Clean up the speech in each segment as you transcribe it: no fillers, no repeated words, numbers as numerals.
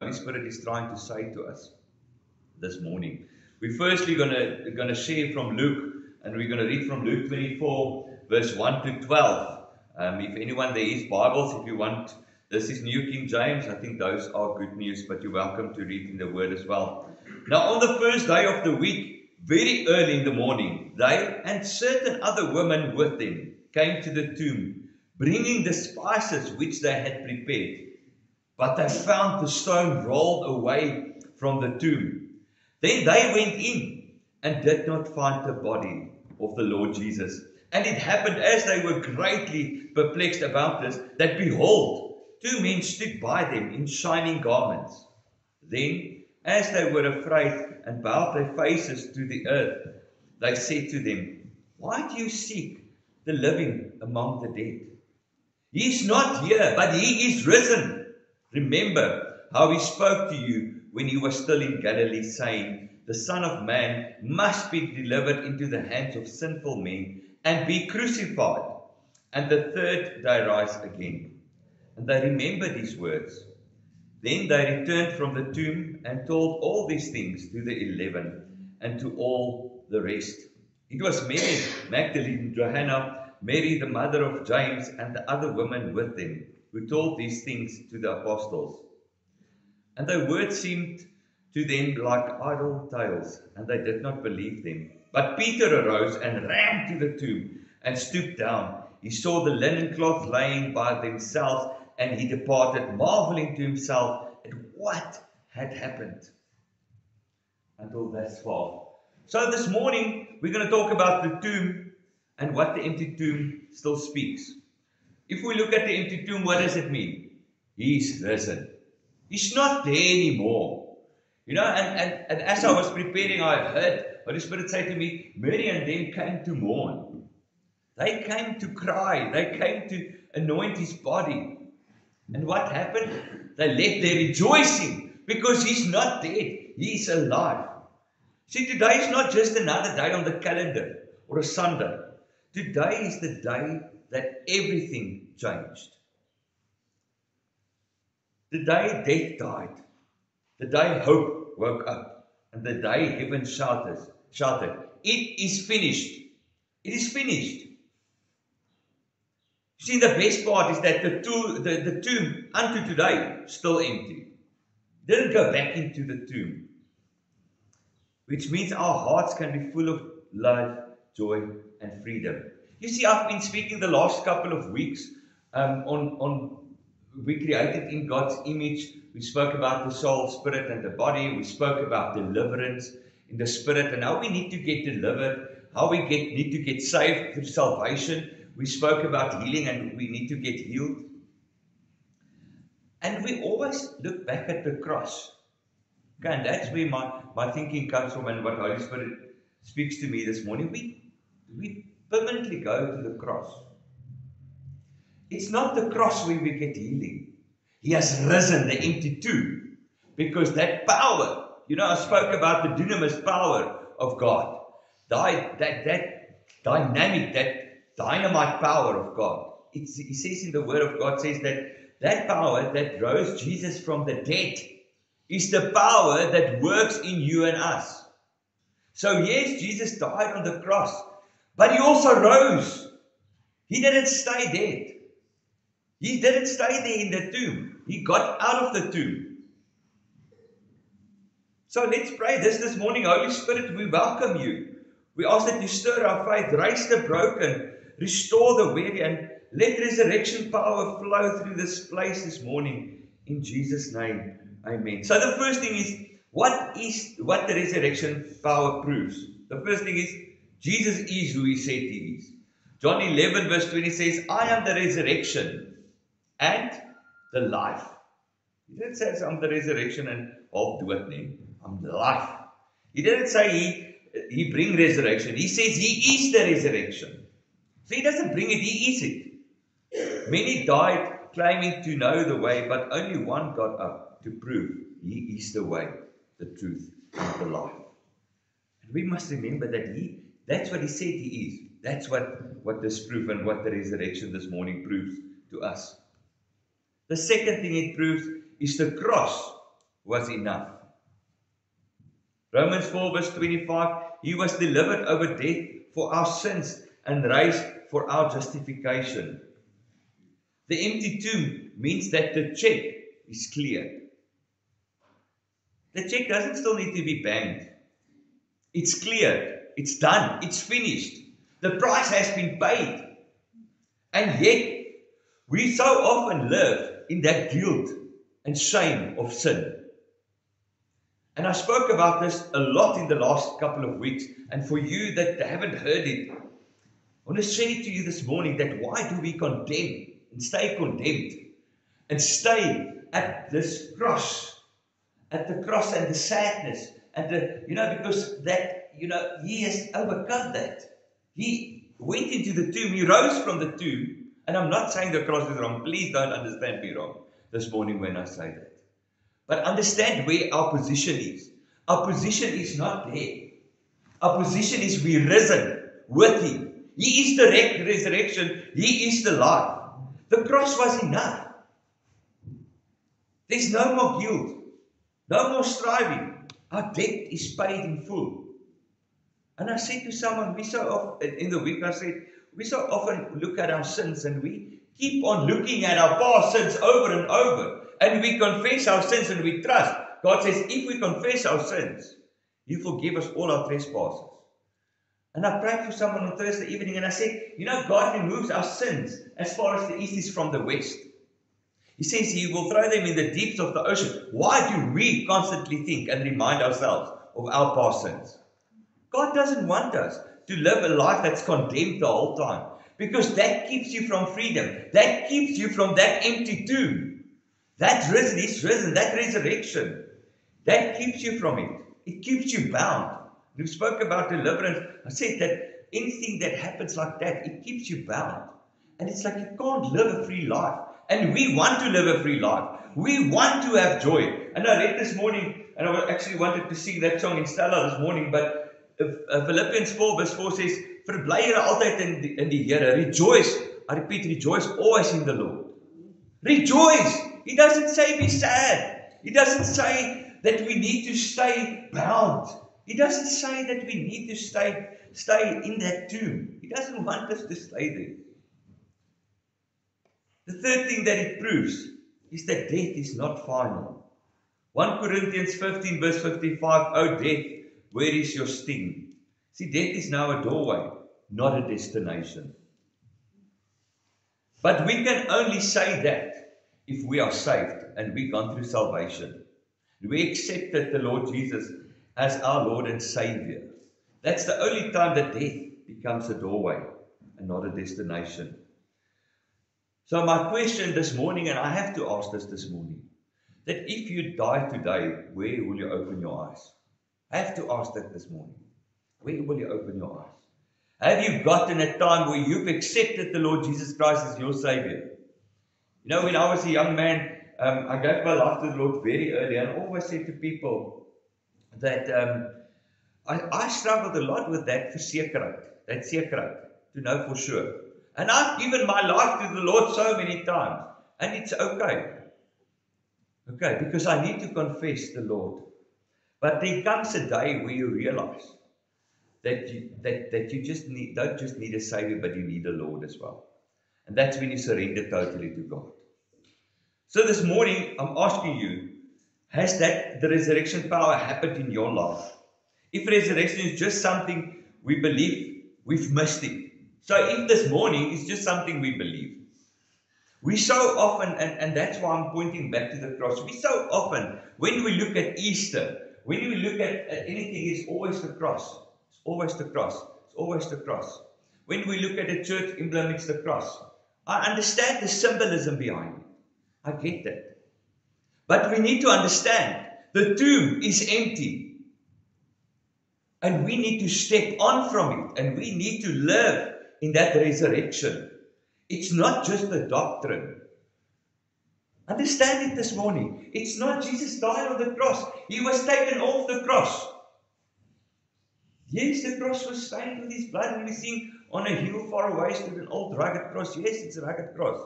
Holy Spirit is trying to say to us this morning. We're firstly gonna share from Luke, and we're gonna read from Luke 24, verse 1 to 12. If anyone there is Bibles, if you want, this is New King James. I think those are good news, but you're welcome to read in the Word as well. Now, on the first day of the week, very early in the morning, they and certain other women with them came to the tomb, bringing the spices which they had prepared. But they found the stone rolled away from the tomb. Then they went in and did not find the body of the Lord Jesus. And it happened, as they were greatly perplexed about this, that behold, two men stood by them in shining garments. Then, as they were afraid and bowed their faces to the earth, they said to them, "Why do you seek the living among the dead? He is not here, but he is risen. Remember how he spoke to you when he was still in Galilee, saying, the Son of Man must be delivered into the hands of sinful men and be crucified, and the third day rise again." And they remembered his words. Then they returned from the tomb and told all these things to the 11 and to all the rest. It was Mary Magdalene, Johanna, Mary the mother of James, and the other women with them, who told these things to the apostles. And the word seemed to them like idle tales, and they did not believe them. But Peter arose and ran to the tomb and stooped down. He saw the linen cloth laying by themselves, and he departed, marveling to himself at what had happened. Until thus far. So this morning, we're going to talk about the tomb and what the empty tomb still speaks. If we look at the empty tomb, what does it mean? He's risen. He's not there anymore. You know, and as I was preparing, I heard Holy Spirit say to me, Mary and them came to mourn. They came to cry. They came to anoint his body. And what happened? They left there rejoicing because he's not dead. He's alive. See, today is not just another day on the calendar or a Sunday. Today is the day that everything changed. The day death died. The day hope woke up. And the day heaven shouted, "It is finished." It is finished. You see, the best part is that the tomb unto today still empty. Didn't go back into the tomb. Which means our hearts can be full of love, joy, and freedom. You see, I've been speaking the last couple of weeks on we created in God's image. We spoke about the soul, spirit, and the body. We spoke about deliverance in the spirit and how we need to get delivered, how we need to get saved through salvation. We spoke about healing and we need to get healed. And we always look back at the cross. Okay, and that's where my thinking comes from and what Holy Spirit speaks to me this morning. We permanently go to the cross. It's not the cross where we get healing. He has risen, the empty tomb. Because that power, you know, I spoke about the dunamis power of God. That dynamic, that dynamite power of God. He says in the Word of God, says that power that rose Jesus from the dead is the power that works in you and us. So yes, Jesus died on the cross, but he also rose. He didn't stay dead. He didn't stay there in the tomb. He got out of the tomb. So let's pray this morning. Holy Spirit, we welcome you. We ask that you stir our faith, raise the broken, restore the weary, and let resurrection power flow through this place this morning. In Jesus' name, amen. So the first thing is, what the resurrection power proves? The first thing is, Jesus is who he said he is. John 11 verse 20 says, "I am the resurrection and the life." He didn't say I'm the resurrection and half dood name. I'm the life. He didn't say he bring resurrection. He says he is the resurrection. So he doesn't bring it, he is it. Many died claiming to know the way, but only one got up to prove he is the way, the truth, and the life. And we must remember that that's what he said he is. That's what this proof and what the resurrection this morning proves to us. The second thing it proves is the cross was enough. Romans 4 verse 25, He was delivered over death for our sins and raised for our justification. The empty tomb means that the check is cleared. The check doesn't still need to be banked. It's cleared. It's done. It's finished. The price has been paid. And yet, we so often live in that guilt and shame of sin. And I spoke about this a lot in the last couple of weeks. And for you that haven't heard it, I want to share to you this morning that why do we condemn and stay condemned and stay at this cross, at the cross and the sadness and because that, He has overcome that. He went into the tomb, He rose from the tomb, and I'm not saying the cross is wrong. Please don't understand me wrong this morning when I say that. But understand where our position is. Our position is not there. Our position is we're risen with Him. He is the resurrection. He is the life. The cross was enough. There's no more guilt. No more striving. Our debt is paid in full. And I said to someone, we so often, in the week I said, we so often look at our sins and we keep on looking at our past sins over and over. And we confess our sins and we trust. God says, if we confess our sins, He forgive us all our trespasses. And I prayed for someone on Thursday evening and I said, God removes our sins as far as the east is from the west. He says He will throw them in the deeps of the ocean. Why do we constantly think and remind ourselves of our past sins? God doesn't want us to live a life that's condemned the whole time. Because that keeps you from freedom. That keeps you from that empty tomb. That risen is risen. That resurrection. That keeps you from it. It keeps you bound. We spoke about deliverance. I said that anything that happens like that, it keeps you bound. And it's like you can't live a free life. And we want to live a free life. We want to have joy. And I read this morning, and I actually wanted to sing that song in Stella this morning, but Philippians 4 verse 4 says, Verbly julle altyd in die Here. Rejoice. I repeat, rejoice always in the Lord. Rejoice. He doesn't say be sad. He doesn't say that we need to stay bound. He doesn't say that we need to stay in that tomb. He doesn't want us to stay there. The third thing that it proves is that death is not final. 1 Corinthians 15 verse 55, O death, where is your sting? See, death is now a doorway, not a destination. But we can only say that if we are saved and we've gone through salvation. We accepted the Lord Jesus as our Lord and Savior. That's the only time that death becomes a doorway and not a destination. So my question this morning, and I have to ask this morning, that if you die today, where will you open your eyes? I have to ask that this morning. Where will you open your eyes? Have you gotten a time where you've accepted the Lord Jesus Christ as your Savior? When I was a young man, I gave my life to the Lord very early, and I always said to people that I struggled a lot with that sekerheid, to know for sure. And I've given my life to the Lord so many times, and it's okay. Okay, because I need to confess the Lord. But there comes a day where you realize that you don't just need a Savior, but you need a Lord as well. And that's when you surrender totally to God. So this morning, I'm asking you, has the resurrection power happened in your life? If resurrection is just something we believe, we've missed it. So if this morning is just something we believe, we so often, and that's why I'm pointing back to the cross, we so often, when we look at Easter, when we look at anything, it's always the cross. It's always the cross. It's always the cross. When we look at a church emblem, it's the cross. I understand the symbolism behind it. I get that. But we need to understand, the tomb is empty. And we need to step on from it. And we need to live in that resurrection. It's not just a doctrine. Understand it this morning. It's not Jesus died on the cross. He was taken off the cross. Yes, the cross was stained with His blood, and we sing on a hill far away stood an old rugged cross. Yes, it's a rugged cross.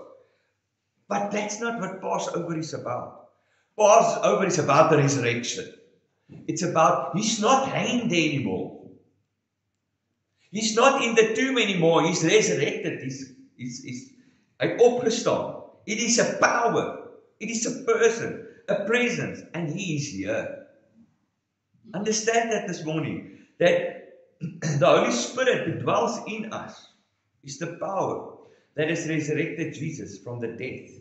But that's not what Passover is about. Passover is about the resurrection. It's about, he's not hanging there anymore. He's not in the tomb anymore. He's resurrected. He's opgestaan. It is a power. It is a person, a presence, and he is here. Understand that this morning, that the Holy Spirit who dwells in us is the power that has resurrected Jesus from the death.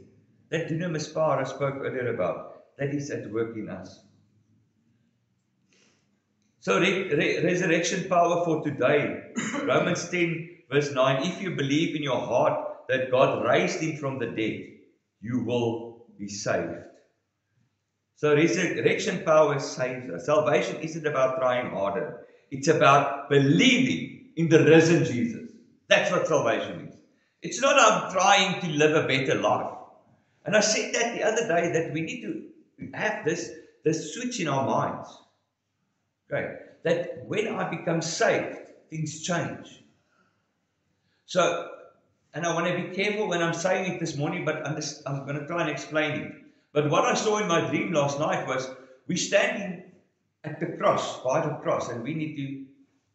That dunamis power I spoke earlier about, that is at work in us. So resurrection power for today, Romans 10 verse 9, if you believe in your heart that God raised him from the dead, you will be saved. So resurrection power saves us. Salvation isn't about trying harder. It's about believing in the risen Jesus. That's what salvation is. It's not I'm trying to live a better life. And I said that the other day, that we need to have this switch in our minds. Okay, that when I become saved, things change. So, and I want to be careful when I'm saying it this morning, but I'm going to try and explain it. But what I saw in my dream last night was, we're standing at the cross, by the cross, and we need to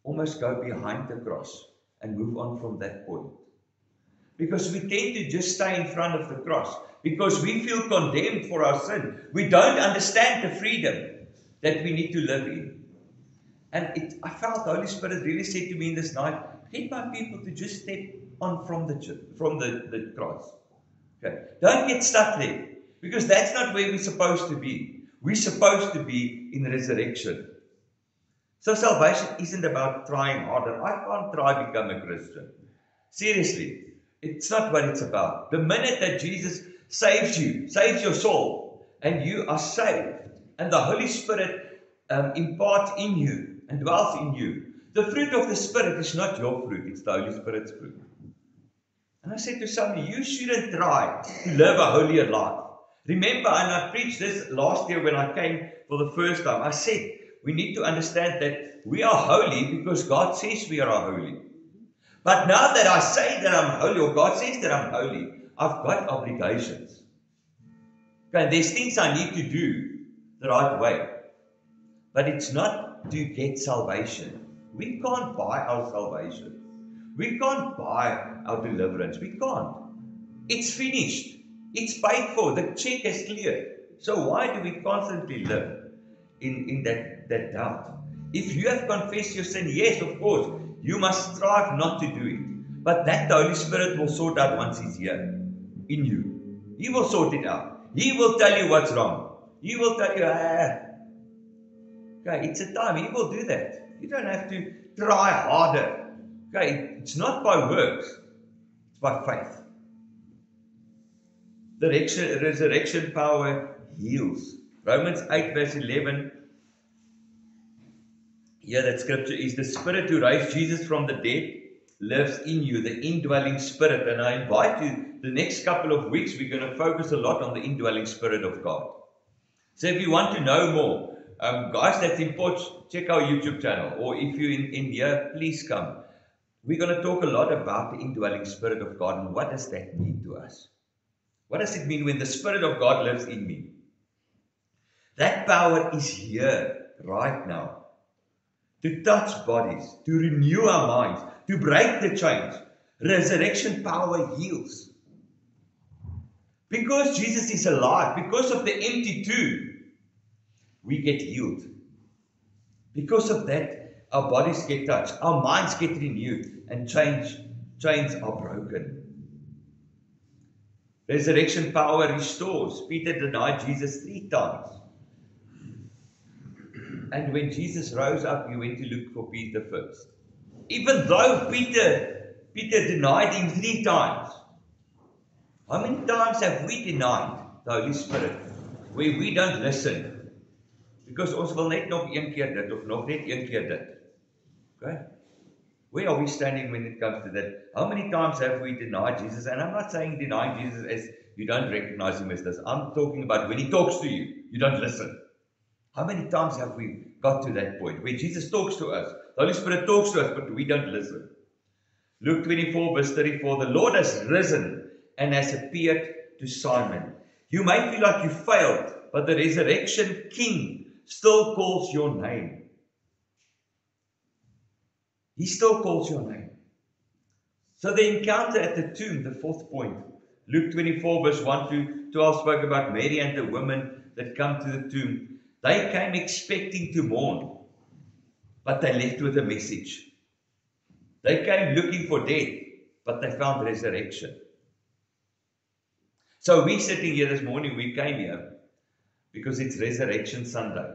almost go behind the cross and move on from that point. Because we tend to just stay in front of the cross, because we feel condemned for our sin. We don't understand the freedom that we need to live in. And I felt the Holy Spirit really said to me in this night, get my people to just step on from the cross. Okay. Don't get stuck there, because that's not where we're supposed to be. We're supposed to be in resurrection. So salvation isn't about trying harder. I can't try to become a Christian. Seriously, it's not what it's about. The minute that Jesus saves you, saves your soul, and you are saved, and the Holy Spirit imparts in you and dwells in you, the fruit of the Spirit is not your fruit, it's the Holy Spirit's fruit. And I said to somebody, you shouldn't try to live a holier life. Remember, and I preached this last year when I came for the first time, I said, we need to understand that we are holy because God says we are holy. But now that I say that I'm holy, or God says that I'm holy, I've got obligations. Okay, there's things I need to do the right way. But it's not to get salvation. We can't buy our salvation. We can't buy our deliverance. We can't. It's finished. It's paid for. The check is cleared. So why do we constantly live in that doubt? If you have confessed your sin, yes, of course, you must strive not to do it. But that the Holy Spirit will sort out once He's here in you. He will sort it out. He will tell you what's wrong. He will tell you, okay, it's a time. He will do that. You don't have to try harder. Okay, it's not by works. It's by faith. The resurrection power heals. Romans 8 verse 11. Here that scripture is, the Spirit who raised Jesus from the dead lives in you, the indwelling Spirit. And I invite you, the next couple of weeks, we're going to focus a lot on the indwelling Spirit of God. So if you want to know more, guys, that's important, check our YouTube channel. Or if you're in India, please come. We're going to talk a lot about the indwelling Spirit of God and what does that mean to us. What does it mean when the Spirit of God lives in me? That power is here right now. To touch bodies, to renew our minds, to break the chains. Resurrection power heals. Because Jesus is alive, because of the empty tomb, we get healed. Because of that, our bodies get touched, our minds get renewed, and chains are broken. Resurrection power restores. Peter denied Jesus 3 times. And when Jesus rose up, he went to look for Peter first. Even though Peter denied him 3 times. How many times have we denied the Holy Spirit where we don't listen? Because ons wil net nog een keer dit of nog net een keer dit. Okay? Where are we standing when it comes to that? How many times have we denied Jesus? And I'm not saying denying Jesus as you don't recognize him as this. I'm talking about when he talks to you, you don't listen. How many times have we got to that point where Jesus talks to us, the Holy Spirit talks to us, but we don't listen? Luke 24 verse 34, the Lord has risen and has appeared to Simon. You may feel like you failed, but the resurrection King still calls your name. He still calls your name. So the encounter at the tomb, the fourth point, Luke 24 verse 1 to 12 spoke about Mary and the women that come to the tomb. They came expecting to mourn, but they left with a message. They came looking for death, but they found resurrection. So we sitting here this morning, we came here because it's Resurrection Sunday.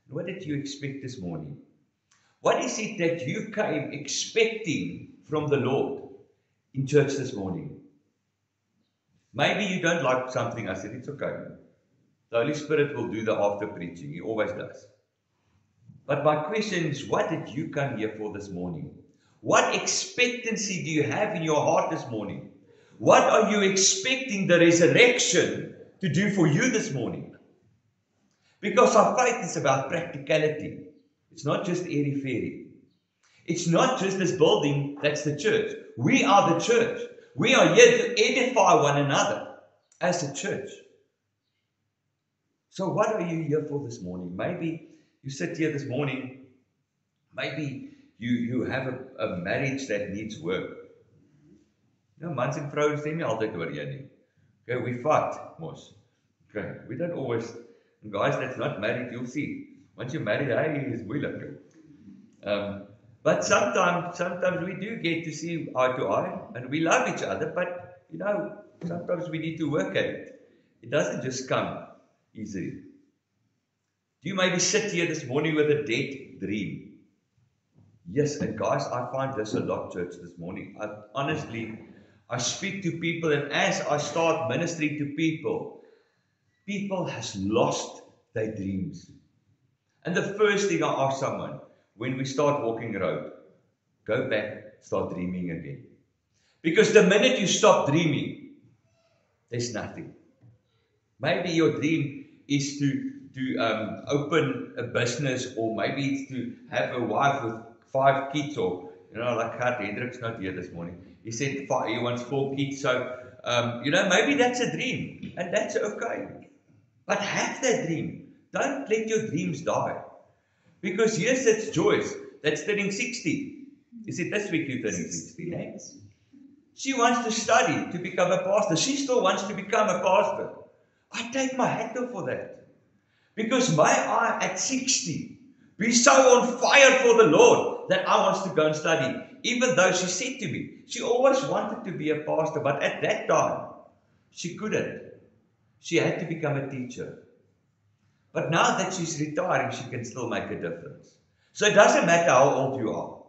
What did you expect this morning? What is it that you came expecting from the Lord in church this morning? Maybe you don't like something I said. It's okay. The Holy Spirit will do the after preaching. He always does. But my question is, what did you come here for this morning? What expectancy do you have in your heart this morning? What are you expecting the resurrection to do for you this morning? Because our faith is about practicality. It's not just airy-fairy. It's not just this building that's the church. We are the church. We are here to edify one another as a church. So what are you here for this morning? Maybe you sit here this morning, maybe you have a marriage that needs work. You know, mans en vrouens stem nie altyd oor jy nie. Okay, we fight, mos. Okay, we don't always, and guys that's not married, you'll see. Once you're married, hey, it's moeilik. But sometimes we do get to see eye to eye, and we love each other, but, you know, sometimes we need to work at it. It doesn't just come easily. You maybe sit here this morning with a dead dream. Yes, and guys, I find this a lot, church, this morning. I speak to people, and as I start ministering to people, people has lost their dreams. And the first thing I ask someone, when we start walking around, go back, start dreaming again. Because the minute you stop dreaming, there's nothing. Maybe your dream is to open a business, or maybe it's to have a wife with 5 kids, or, you know, like Gert Hendrik's not here this morning. He said he wants 4 kids, so, you know, maybe that's a dream, and that's okay. But have that dream. Don't let your dreams die. Because here sits Joyce, that's turning 60. Is it this week you're turning 60? Yes. She wants to study to become a pastor. She still wants to become a pastor. I take my hat off for that. Because my eye at 60 be so on fire for the Lord that I want to go and study. Even though she said to me, she always wanted to be a pastor, but at that time, she couldn't. She had to become a teacher. But now that she's retiring, she can still make a difference. So it doesn't matter how old you are.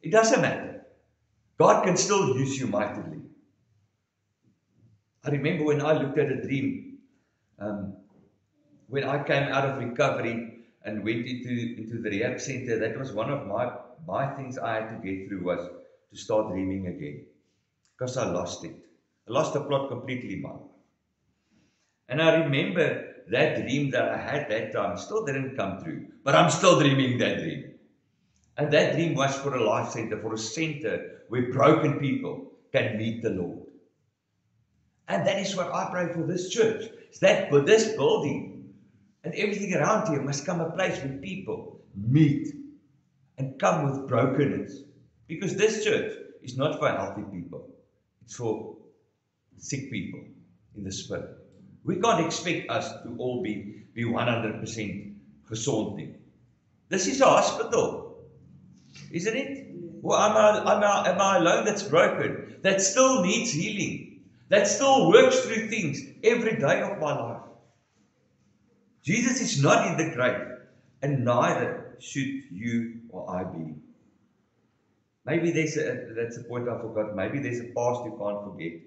It doesn't matter. God can still use you mightily. I remember when I looked at a dream, when I came out of recovery and went into the rehab center, that was one of my things I had to get through, was to start dreaming again. Because I lost it. I lost the plot completely in my life. And I remember that dream that I had that time still didn't come true. But I'm still dreaming that dream. And that dream was for a life center, for a center where broken people can meet the Lord. And that is what I pray for this church. Is that for this building and everything around here must come a place where people meet and come with brokenness. Because this church is not for healthy people. It's for sick people in the spirit. We can't expect us to all be 100% gesond. This is a hospital, isn't it? Well, am I alone that's broken, that still needs healing, that still works through things every day of my life? Jesus is not in the grave, and neither should you or I be. Maybe that's a point I forgot. Maybe there's a past you can't forget.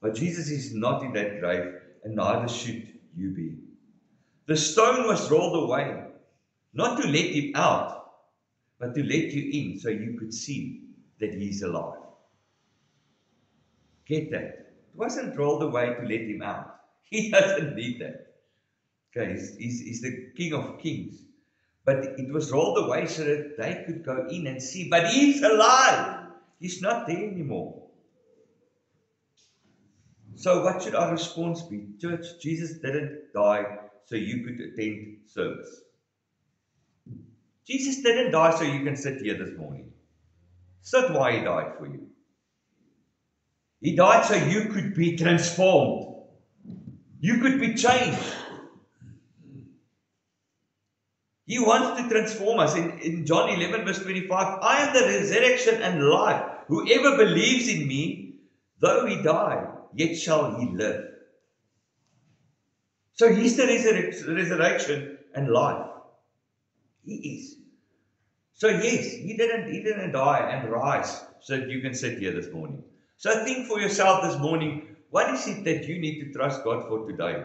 But Jesus is not in that grave, and neither should you be. The stone was rolled away, not to let him out, but to let you in so you could see that he's alive. Get that? It wasn't rolled away to let him out. He doesn't need that. Okay, he's the King of Kings. But it was rolled away so that they could go in and see. But he's alive. He's not there anymore. So what should our response be? Church, Jesus didn't die so you could attend service. Jesus didn't die so you can sit here this morning. It's not why he died for you. He died so you could be transformed. You could be changed. He wants to transform us. In John 11 verse 25, I am the resurrection and life. Whoever believes in me, though he die, yet shall he live. So he's the resurrection and life. He is. So yes, he didn't die and rise so that you can sit here this morning. So think for yourself this morning, what is it that you need to trust God for today?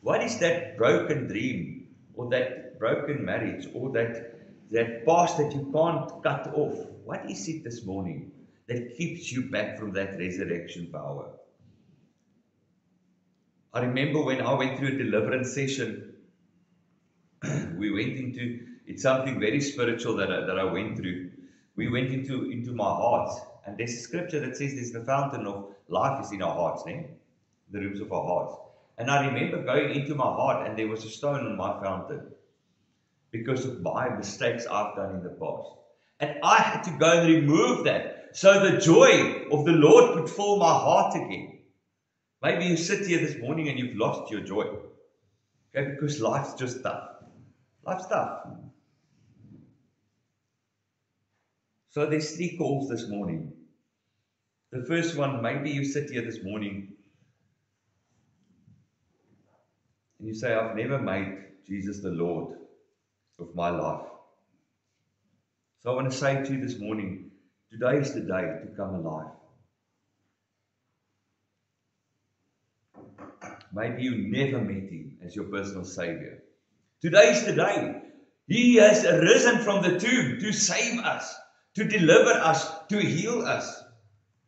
What is that broken dream, or that broken marriage, or that past that you can't cut off? What is it this morning that keeps you back from that resurrection power? I remember when I went through a deliverance session, we went into, it's something very spiritual that I went through. We went into my heart, and there's a scripture that says there's the fountain of life is in our hearts, the rooms of our hearts. And I remember going into my heart, and there was a stone on my fountain because of my mistakes I've done in the past. And I had to go and remove that so the joy of the Lord could fill my heart again. Maybe you sit here this morning and you've lost your joy. Okay, because life's just tough. Life's tough. So there's 3 calls this morning. The first one, maybe you sit here this morning and you say, I've never made Jesus the Lord of my life. So I want to say to you this morning, today is the day to come alive. Maybe you never met him as your personal Savior. Today is the day. He has arisen from the tomb to save us, to deliver us, to heal us.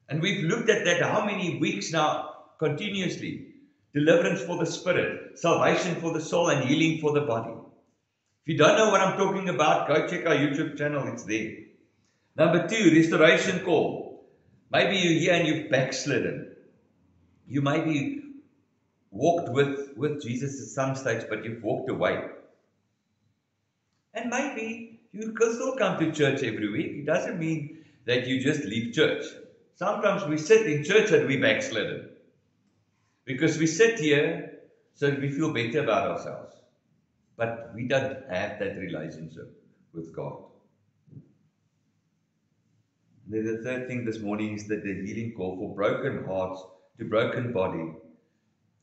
And we've looked at that how many weeks now, continuously. Deliverance for the spirit, salvation for the soul, and healing for the body. If you don't know what I'm talking about, go check our YouTube channel, it's there. Number 2, restoration call. Maybe you're here and you've backslidden. You maybe walked with Jesus at some stage, but you've walked away. And maybe you can still come to church every week. It doesn't mean that you just leave church. Sometimes we sit in church and we backslidden. Because we sit here so that we feel better about ourselves. But we don't have that relationship with God. Then the third thing this morning is that the healing call for broken hearts to broken body.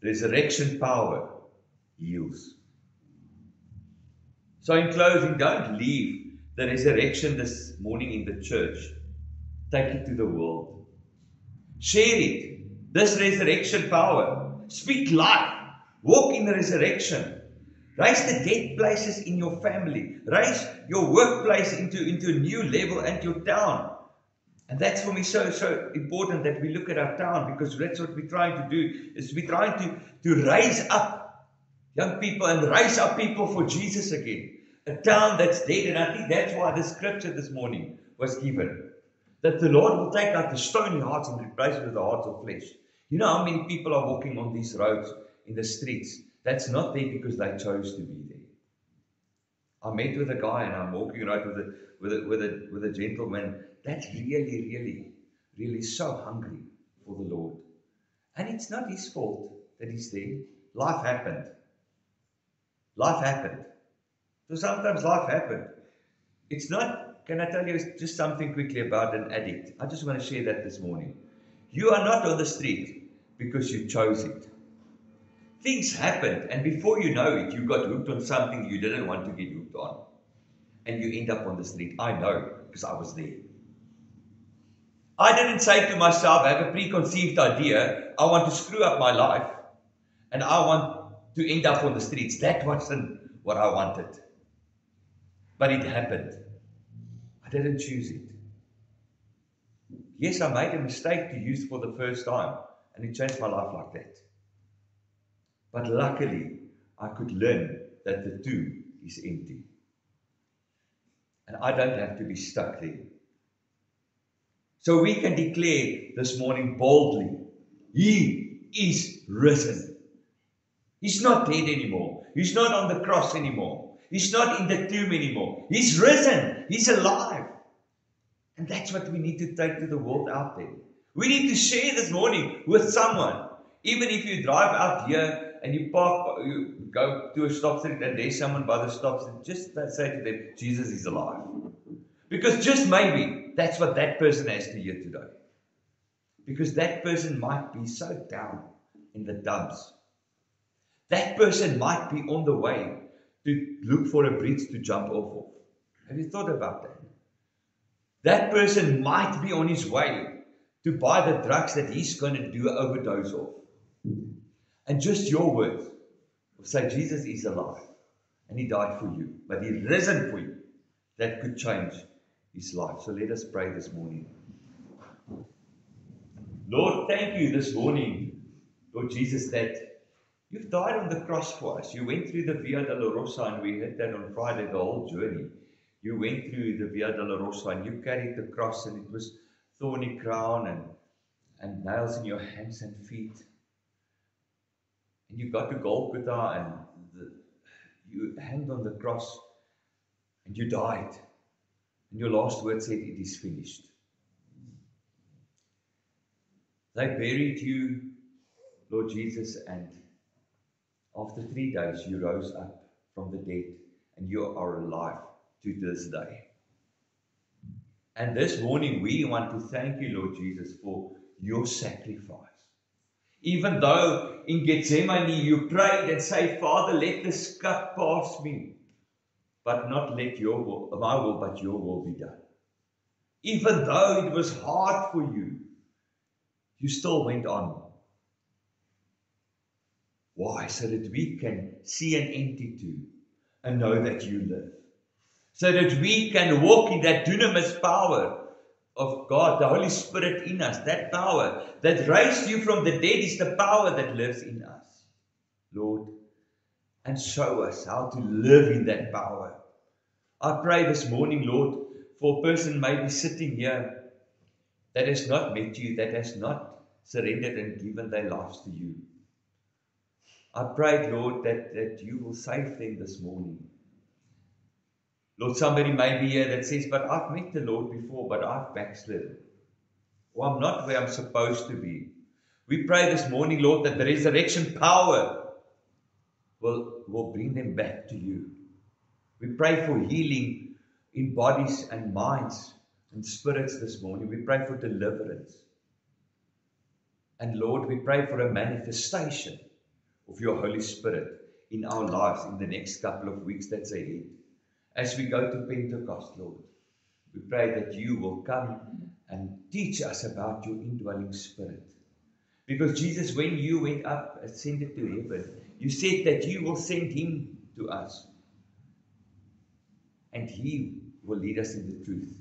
Resurrection power heals. So in closing, don't leave the resurrection this morning in the church. Take it to the world. Share it. This resurrection power. Speak life. Walk in the resurrection. Raise the dead places in your family. Raise your workplace into a new level and your town. And that's for me so important that we look at our town, because that's what we're trying to do, is we're trying to raise up young people and raise up people for Jesus again. A town that's dead. And I think that's why the scripture this morning was given. That the Lord will take out the stony hearts and replace it with the hearts of flesh. You know how many people are walking on these roads, in the streets? That's not there because they chose to be there. I met with a guy and I'm walking around with a gentleman that's really so hungry for the Lord. And it's not his fault that he's there. Life happened. Life happened. So sometimes life happened. It's not, can I tell you just something quickly about an addict? I just want to share that this morning. You are not on the street because you chose it. Things happened, and before you know it, you got hooked on something you didn't want to get hooked on. And you end up on the street. I know, because I was there. I didn't say to myself, I have a preconceived idea, I want to screw up my life, and I want to end up on the streets. That wasn't what I wanted. But it happened. I didn't choose it. Yes, I made a mistake to use for the first time, and it changed my life like that. But luckily, I could learn that the tomb is empty. And I don't have to be stuck there. So we can declare this morning boldly, He is risen. He's not dead anymore. He's not on the cross anymore. He's not in the tomb anymore. He's risen. He's alive. And that's what we need to take to the world out there. We need to share this morning with someone. Even if you drive out here and you park, you go to a stop sign and there's someone by the stop sign, just say to them, Jesus is alive. Because just maybe that's what that person has to hear today. Because that person might be so down in the dumps. That person might be on the way to look for a bridge to jump off of. Have you thought about that? That person might be on his way to buy the drugs that he's going to do an overdose of. And just your words will say, Jesus is alive. And he died for you. But he risen for you. That could change his life. So let us pray this morning. Lord, thank you this morning, Lord Jesus, that you've died on the cross for us. You went through the Via Dolorosa, and we heard that on Friday, the whole journey. You went through the Via Dolorosa and you carried the cross, and it was thorny crown and nails in your hands and feet. And you got to Golgotha and you hanged on the cross and you died. And your last word said, it is finished. They buried you, Lord Jesus, and after 3 days you rose up from the dead and you are alive to this day. And this morning we want to thank you, Lord Jesus, for your sacrifice. Even though in Gethsemane you prayed and said, Father, let this cup pass me, but not let your will, my will, but your will be done. Even though it was hard for you, you still went on. Why? So that we can see an empty tomb and know that you live. So that we can walk in that dunamis power of God, the Holy Spirit in us. That power that raised you from the dead is the power that lives in us. Lord, and show us how to live in that power. I pray this morning, Lord, for a person maybe sitting here that has not met you, that has not surrendered and given their lives to you. I pray, Lord, that you will save them this morning. Lord, somebody may be here that says, but I've met the Lord before, but I've backslidden. Or I'm not where I'm supposed to be. We pray this morning, Lord, that the resurrection power will bring them back to you. We pray for healing in bodies and minds and spirits this morning. We pray for deliverance. And Lord, we pray for a manifestation of your Holy Spirit in our lives in the next couple of weeks that's ahead. As we go to Pentecost, Lord, we pray that you will come and teach us about your indwelling Spirit. Because Jesus, when you went up, ascended to heaven, you said that you will send him to us. And he will lead us in the truth.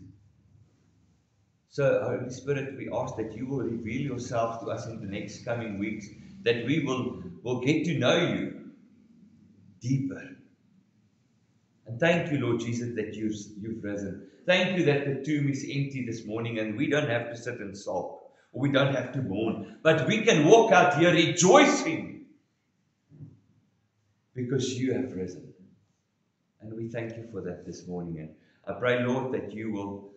So, Holy Spirit, we ask that you will reveal yourself to us in the next coming weeks, that we will get to know you deeper. And thank you, Lord Jesus, that you've risen. Thank you that the tomb is empty this morning and we don't have to sit and sulk, or we don't have to mourn, but we can walk out here rejoicing because you have risen. And we thank you for that this morning. And I pray, Lord, that you will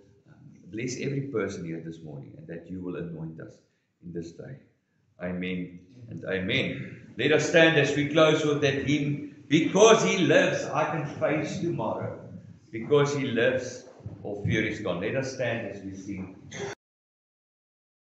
bless every person here this morning and that you will anoint us in this day. Amen and amen. Let us stand as we close with that hymn. Because he lives, I can face tomorrow. Because he lives, all fear is gone. Let us stand as we sing.